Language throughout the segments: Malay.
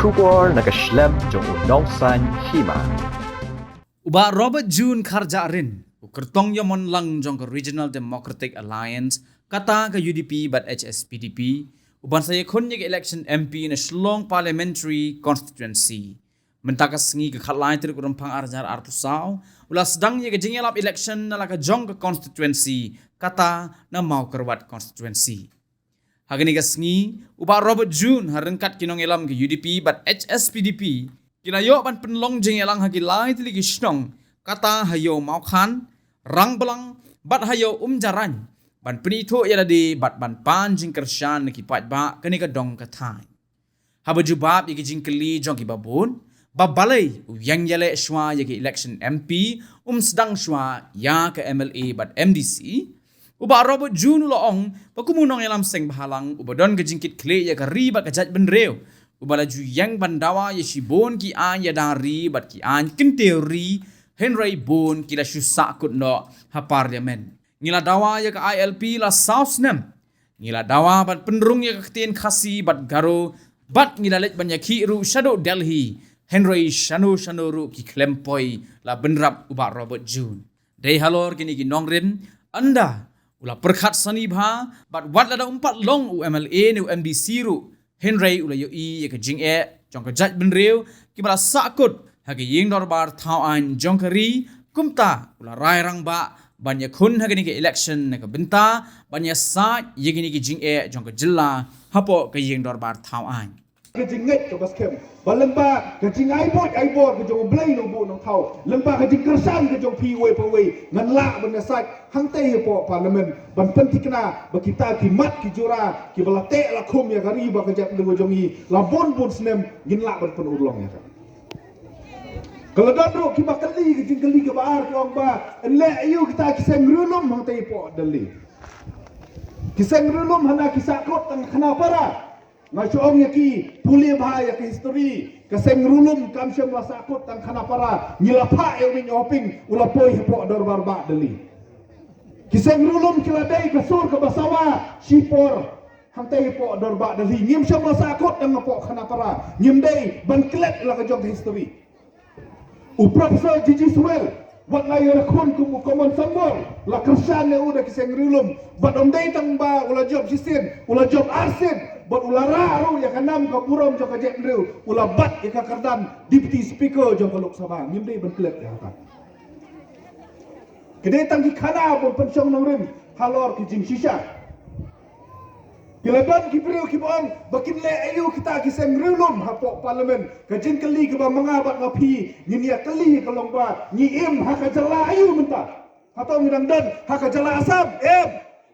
Shubor nakaslem jong unongsan hima. Uba Robert June Karjarin, ukertong yamon lang jong ke Regional Democratic Alliance, kata ke UDP bat HSPDP, uban saya kunya ke election MP na Shlong Parliamentary Constituency. Mentaka sengi ke khalai ter kurang pang arjar artusau, ulas sedangnya ke jengelap election na laka jong ke constituency, kata na mau kerwat constituency. Hagani ka sengi, uba Robert June harengkat kinong elam ke UDP bat HSPDP, kinayo ban penlong jengelang hagi lai tili gishnong, kata hayo mau khan, rang belang, bat hayo jaran, ban penito yada di bat ban pan jing kershan kipat ba kani ka dong katai. Haba jubab yagi jingkeli jong ki babun, babalay yang yale shwa yagi election MP, sedang shwa ya ke MLA bat MDC, uba Robert June loong, pakumunong yalam seng bahalang, uba don ke jingkit kle ya ka riba ka jat benreo, uba laju yang bandawa ya shibon ki an ya dari bat ki an kenteri Henry Bon kila syusak kut no ha parliament. Ngila dawa ya ka ILP la South Nem. Ngila dawa bat penderung ya ka ketien khasi bat garo bat ngila let banyak ki ru shadow Delhi Henry Shano ru ki klempoi la benrap uba Robert June. Dei halor kini ki nongrin anda ula perkhat sani bha bat wat la da umpat long u MLA ni u MDC ru Henry ula yo ya ka jing jong ka jat benreu ki bala sakut hagi ying dorbar thau an jongkari kumta ula rai rang ba banya kun hagi ni ke election na ka benta banya sa yegi ni ke jing jong ka jilla hapo ka ying dorbar thau an ke jing nget ke baskem balemba ke jing ai bot ke jong blai no bu no thau lemba ke jing kersan ke jong pi we pa we ngan la ban sat hang te po parliament ban pentikna ba kita ki mat ki jura ki bala te la khum ya gari ba ke jap de jong yi la bon snem gin la ban pen urlong ya. Kalau dulu kita kali ke jingkali ke bahar ke orang bah, enlek ayu kita kisah ngerulum hang tay po dali. Kisah ngerulum hana kisah kot tang khana para. Ngaco ong yaki puli bahaya ke history. Kisah ngerulum kam syam wasa kot tang khana para. Nyilapa eu min oping ulapoi po dorbar ba dali. Kisah ngerulum kiladai ke sur ke basawa shipor hang tay po dorba dali. Nyim syam wasa kot tang po khana para. Nyim dai ban klet la ke jong history. U Profesor Gigi Swell, wat la yara kun kumu common sambor, la kersan ne udah kiseng rilum, bat om day tang ba ula job sisin, ula job arsin, bat ula raru ya kanam ka burom jong ka jet riu, ula bat ya ka kardan deputy speaker jong ka Lok Sabha, ngim day ban klet ya ta. Kedai tang ki khana pun pensyong nong rim, halor ki jing shisha. Kilaban ki beriu ki boong, bakin le ayu kita kiseng rilum hapok parlimen, ka jing kali ke ba mangabat ngapi, nyinia kali ke longba, nyi im haka jala ayu menta. Hatau ngidang dan haka jala asam,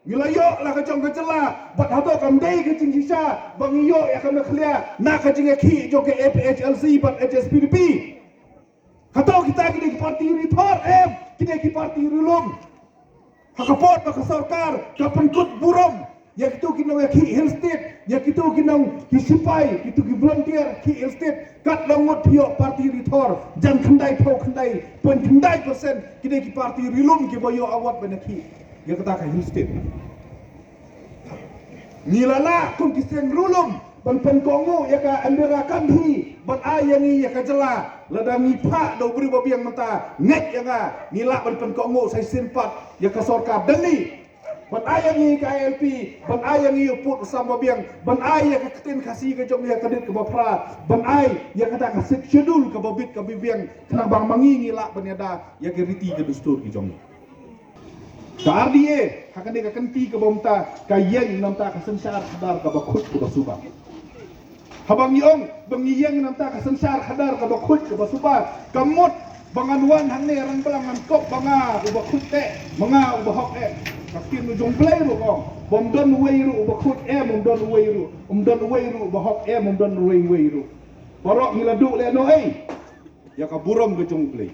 Ngilayo lah ka jong ka jala, bat hatau kam day ke jing shisha, bang iyo ya kam khlia, na ka jing ki jo ke FHLC bat HSPDP. Hatau kita kini ki parti rithor kini ki parti rilum. Haka pot ka sarkar, ka penkut burom. Ya kitu kinong ki Hill State, ya kitu kinong ki sipai, kitu ki volunteer ki Hill State, kat longot pio parti rithor, jan khandai po khandai, pon khandai persen kini ki parti rilum ki boyo awat benaki, ya kata ka Hill State. Nilala kun ki sen rilum, ban pen kongo ya ka Andera Kandhi, ban ayani ya ka jela, ladang ipa do beri babiang mata, ngek ya nga, nila ban pen kongo sai simpat, ya ka sorkap dali. Ban ayang ni ka ILP, ban ayang ni uput sama biang, ban ay ya ketin kasih ke jom ya kedit ke bapra, ban ay ya kata ka schedule ke babit ke bibiang kena bang mangingi la ban yada ya ke riti ke dustur ke jom. Ka RDA hakan dia kenti ke bomta ka yeng namta ka sensar hadar ka bakut ke basuba. Habang yong bang yeng namta ka sensar hadar ka bakut ke basuba, kamot banganwan hang ne rang belang kop banga ubakut te, manga ubahok Kasih nu jong play ru kong, bom don way ru bakut bom don way ru bahok bom don way ru. Barok ngiladu le no ya ka burom ke jong play.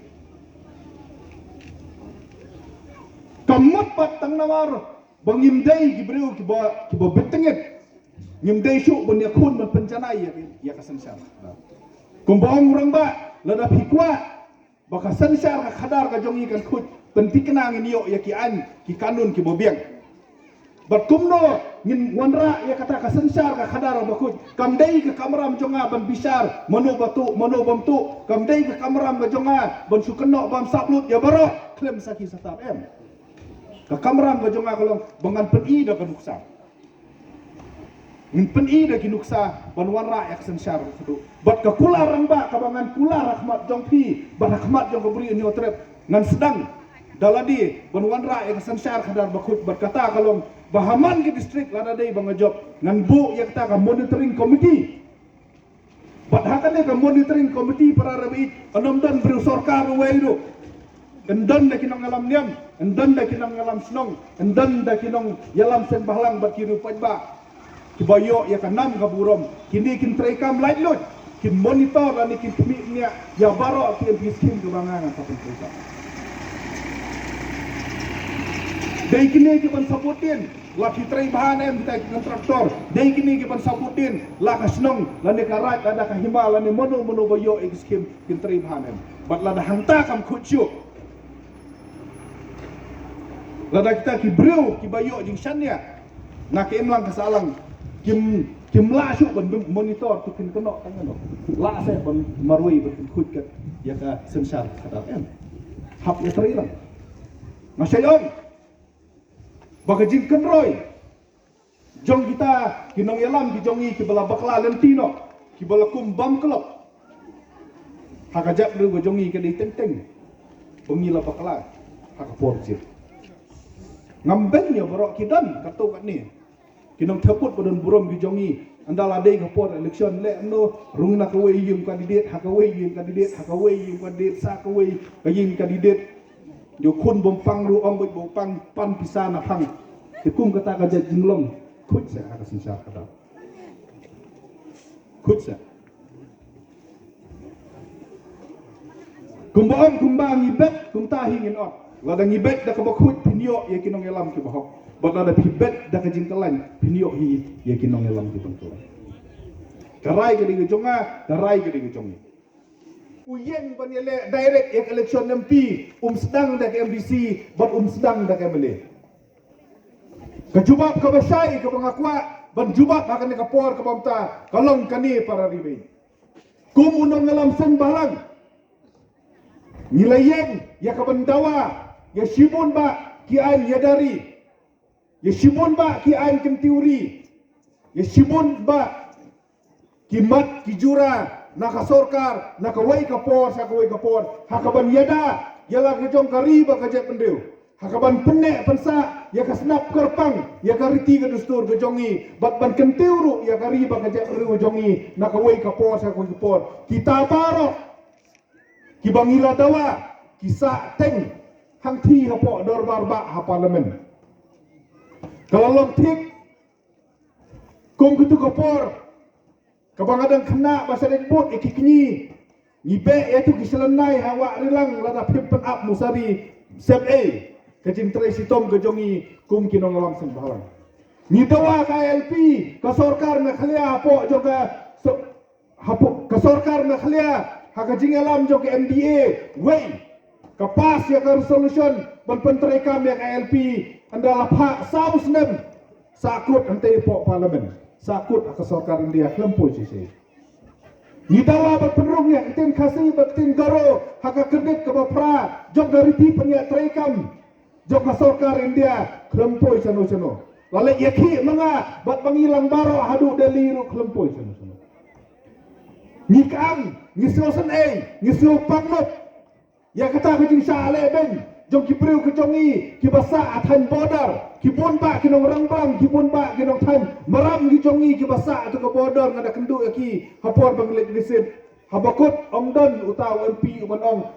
Kamut pat tang nawar, bang imday gibreu ki ba betengit. Ngimday syuk ban yakun ban pencanai ya ka sensar. Kumbang urang ba, lada pikwa, baka sensar ka khadar ka jong ikan kut. Penting kenang ini yo ya ki kanun ki bobiang. Bat kumno ngin wanra ya kata ka sensar ka khadar bakut kamdai ka kamram jonga ban bisar mano bamtu kamdai ka kamram ka jonga ban sukeno bam saplut ya baro klem saki satar em ka kamram ka jonga kalong bangan peni da kanuksa ngin peni da kinuksa ban wanra ya sensar kudu bat ka kula ramba ka bangan kula rahmat jongpi ban rahmat jong beri ni otrep ngan sedang daladi ban wanra ya sensar khadar bakut berkata kalong bahaman ke distrik lada day bang job ngan bu yang kata ka monitoring committee padahal ka monitoring committee para rabi anom dan beri sorkar way do endan da kinong alam niam endan da kinong alam snong endan da kinong yalam sen bahlang bat kiru pajba kibayo ya kanam ka burom kini kin trekam light load kin monitor ani kin nia ya baro kin biskin ke bangangan sa trekam Dai kini kita saputin, laki tray bahan em kita kontraktor. Dai kini kita saputin, laka senong, lani karat, lada kahima, lani mono bayo ekskim kita tray bahan em. Bat lada hanta kam kucu. Lada kita kibreu kibayo jing shannya. Nak emlang kasalang kim la syuk ban monitor tu kin kenok tangan no. La saya ban marui ban kut kat ya ka sensar kata em. Hap ya tray lang. Masyaallah. Baka jin kenroy jong kita kinong yalam ki jongi ki bala bakla lentino ki bala kum bam klop hakajak du go jongi ke di teng bengi la bakla hak porjir ngambeng ya borok kidan kato kat ni kinong theput bodon burom ki jongi andala dei ko por election le no rung na ko we yum kandidat hakawei yum kandidat sa ko we yum kandidat yo kun bompang ru ong bompang pan pisana hang tikum kata ka jinglong kut sa ka sinsar kata kut sa kumbang ibet kum tahingin ot ladang ibet da ka bakut pinyo ye kinong elam ki bahok bat lada pibet da ka jingkalan pinyo hi ye kinong elam ki benturan karai ke di jonga karai ke di jongi Uyen banile direct election MP sedang dak MDC bat sedang dak MLA. Kejubab ke basai ke pengakwa ban jubab akan ke por ke bamta kalong kani para ribe. Kum unong ngalam sen balang. Nilayeng ya ke bandawa ya sibun ba ki ain yadari. Ya sibun ba ki ain kentiuri. Ya sibun ba ki mat ki jura naka sorkar, naka way kapor, sa way kapor, hakaban yada, yala kajong kariba kajak pendew, hakaban penek pensa, ya kasnap kerpang, ya kariti ke dustur kejongi, bat ban kenturu, ya kariba kajak pendew kejongi, naka way kapor, sa way kapor, kita barok, kibangila dawa, kisa teng, hang ti hapo dorbar ba ha parlemen. Kalau long tik, kum kutu kapor, kabangadang kena bahasa dekbut ikiknyi nyibe itu kiselenai hawa rilang lada pimpen up musari sep a kajin tracy tom kejongi kum kinong alam sing bahalang nyidawa KLP kasorkar na khalia hapo juga hapo kasorkar na khalia hakajing alam juga MDA way kapas ya ka resolution ban pentrai kam ya KLP andalah pak saus nem sakut ante po parlemen sakut akan sorkar India kelempoi sisi. Nidawa berpenerung yang itin kasih bertin garo haka kredit ke bapra jok dari ti penyak terekam jok sorkar India kelempoi sano. Lalu yaki menga bat pangilang baro hadu deliru kelempoi sano. Nikam ngisusen ngisuh pangnop ya kata kecing syale ben jong kibreu kejongi kibasa athan border kibun ba kinong rangbang kibun ba kinong tan maram gijongi kibasa atau ke border ngada kendu aki hapor banglet lisit habakut ongdon utaw MP umanong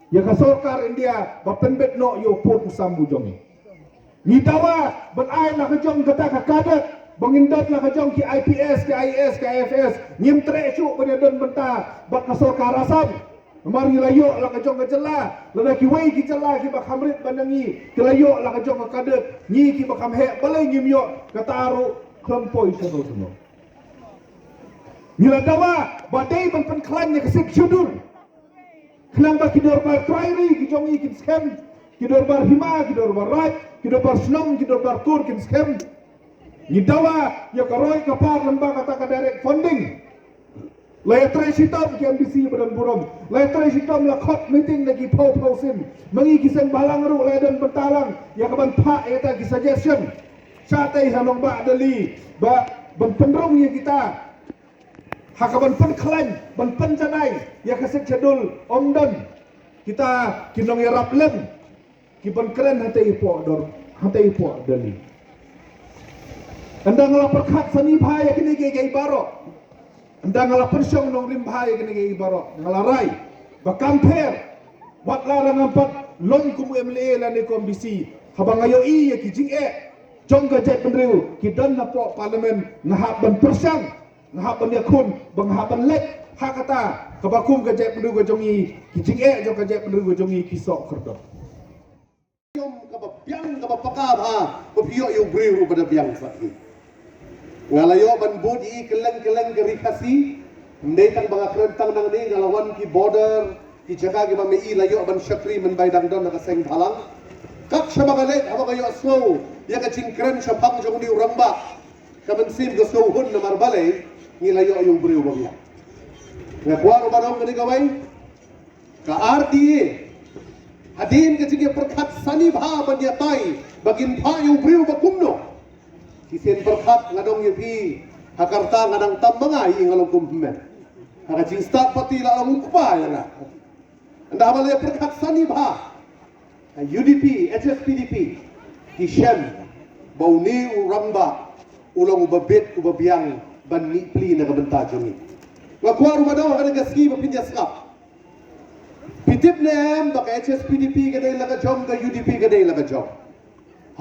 ya ka sorkar India bapenbet no yo put usam bujongi nidawa ban ay na kejong kata ka kadat bangindot na kejong ki IPS ki IS ki IFS nyim tresu penedon benta bat ka sorkar asam Mari layo lah kajong kejela, lada kiway kejela ki bakam rit bandangi, kelayo lah kajong kadet, ni ki bakam hek balai ngimyo kataru kelempoi sano. Nila dawa badai ban klan nya kesik syudur. Klan ba kidor bar trairi ki jongi ki scam, kidor bar hima, kidor bar right, kita bersenam, kita berkur, kita skem. Ngidawa, ya karoi kapar lembaga kata direct funding. Letre sitam ki MBC badan burom. Letre sitam lakot meeting lagi pau sin. Mengi kisang balang ru ledan pentalang. Ya kaban pak eta ki suggestion. Satai hanong ba adali. Ba penrong ya kita. Hakaban penklaim, penjanai. Ya kasek cedul omdan. Kita kinong ya raplem. Kiban keren hati ipo dor. Hati ipo adali. Anda ngelapar kat sani bahaya kini gay barok. Anda ngalah persyong nong limbahai kena gigi barok ngalarai bakamper wat larang empat lon kumu MLA lan komisi habang ayo ya kijing jong gajat penriu kidan na po parlimen ngahap ban persyang ngahap ban yakun bangahap ban lek hakata kabakum gajat penriu gajongi kijing jong gajat penriu gajongi kisok kerdo yom kababyang kabapakaba papiyo yung briru pada biang sakit ngalayo ban budi keleng gerikasi ndai tang banga kerentang nang ni ngalawan ki border ki jaga ki mami layo ban syakri men baidang don na seng thalang kak shabagalet aba kayo aslo ya ka cingkren syapang jong ni uramba ka ben sim go so hun na marbale ni layo yung briu babya ngakwa ro banong ni gawai ka RDA hadin ka jinge perkat sani bha ban ya tai bagin pha yung briu bakumno kisen berkat ngadong yepi hakarta ngadang tambangai ngalong kumpen hakacing start pati la long kupa ya na anda habale berkat sani ba UDP HSPDP kisem bauni uramba ulong ubabit ubabiang ban ni pli na kabenta jongi ngakwa rumadaw kada gaski bapinya skap pitip nem baka HSPDP kadai laga jom ka UDP kadai laga jom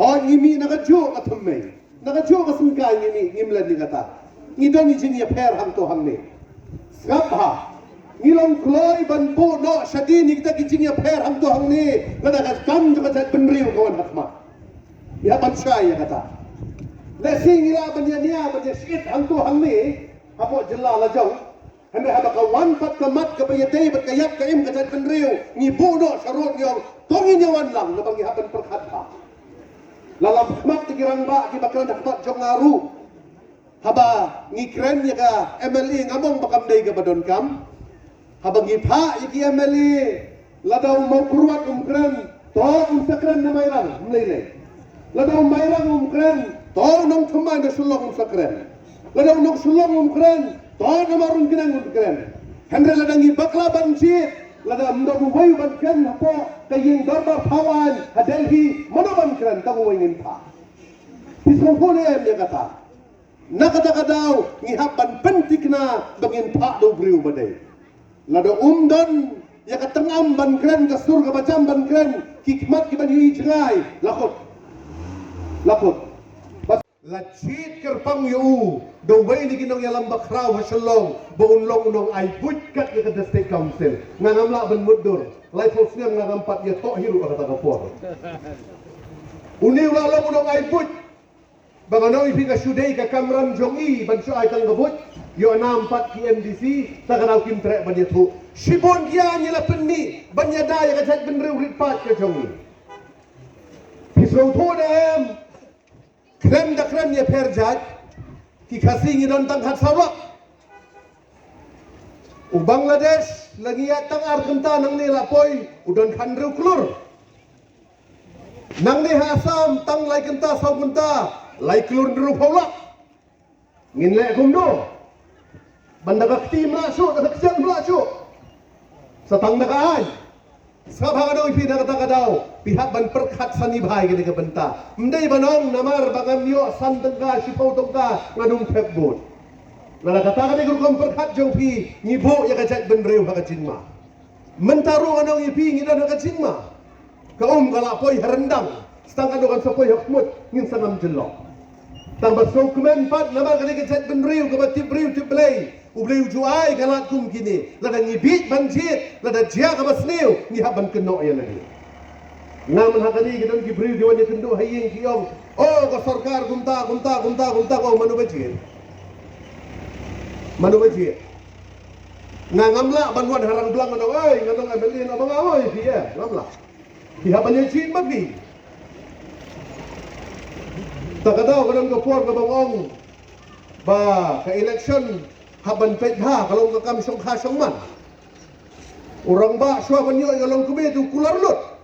ha ngimi na jo athumme nakajo kasung kay ni ngimlan ni kata ngidon ni jinya per hang to hang ni skapha ngilong kloy ban po no shadi ni kita jinya per hang to hang ni kada kam jo kata benriu kawan hakma ya ban ya kata lesi ngila ban ya ban shit hang to hang ni apo jella la jaw hande haba kawan pat kamat ka bayatay bat kayap kaim kata benriu ngibo no sharot nyong tongin yawan lang na bang haban perkhat ha lalam khmat tikirang ba ki bakran dapat jong ngaru haba ngikren ya ka MLA ngamong bakam dai ka badon kam haba ngipha iki MLA ladaw mau kurwat kren to sakran na mairang mlele ladaw mairang kren to nong thumma na sulong sakran ladaw nong sulong kren to na marun kinang kren hendra ladangi bakla banjit lada mdo buhay ban kan hapo kayeng darbar pawan hadelhi manoban kran tagu ingin pa pisong ko nem ya kata nakata kadaw ngihaban pentik na bangin pa do briu badai lada umdan ya katengam ban kran ka surga macam ban kran hikmat ki ban hui jrai lakot lachit kerpang yu do way ni ginong yalam bakraw hasalong bounlong nong ay butkat ya kada state council ngangamla ban mudur lai fosnyam ngampat ya tok hiru kata kapor uniw la long nong ay but bangano ipiga sudai ka kamram jongi ban syo ay kang gabut yo anam pat ki MDC tagaraw kim tre ban yetu sibon kia nyela penni ban yada ya kajat ben rit pat ka jongi pisro thodem krem da krem ya perjat ki kasingi don tang hat sawak u Bangladesh lagi ya tang arkenta nang ni lapoi udon khandru klur nang ni Assam tang lai kenta sawgunta lai klur ndru pholak ngin le gumdo banda kakti mlasu da kjan mlasu satang da kai sabhagado ipi da kata kadau pihak ban perkhat sani bhai ke benta mdei banong namar bangan yo santengka sipau tongka ngadung pekbot nala kata ka ni kom perkhat jong pi ngibo ya kajat ben reu ka jinma mentaru anong ipi ngidon ka jinma ka kala poi herendang stang adokan sopoi hakmut ngin sanam jelok tambah sokmen pat namar ka ni kajat ben reu ka batip reu tiplay ubleu juai galat kum kini lada ngibit banjit lada jia ka basneu ngihaban keno ya lagi naman hakani gidon gibril diwan ya kendo haying kiyong oh ka sarkar gumta ko manu bajit ngamla banwan harang belang ano oi ngadong abelin abang aoy dia ngamla dihaban ya chin bagi Takadaw kanang kapor ka bangong ba ka election haban petha kalong ka kam song khasong man. Urang ba swa banyo kalong kubi tu kularlut.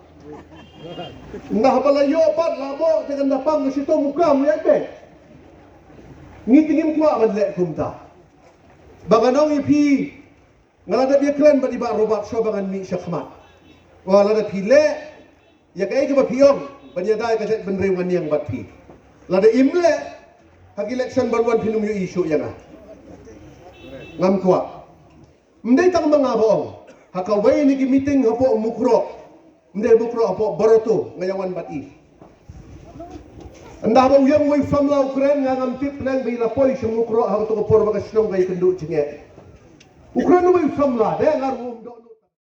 Nah palayo pat labo dengan dapang ke situ muka mu yak be. Ngitingin kwa man lek kumta. Banganong ipi ngalada biya klan ba di ba robat swa bangan mi syakmat. Wala da pile ya kai ke ba piong banya dai ka set benrewan yang bat pi. Lada imle hak election baruan pinum yu isu yang ah. Ngam kwa. Mdai tang mga boong. Hakaway ni meeting hapo mukro. Mdai mukro hapo baroto ngayawan bati. Anda ba uyang way from la Ukraine nga ngam tip nang bay lapoy sa mukro hapo to ko por baga sinong gay kendo chinge. Ukraine way from la de ngar do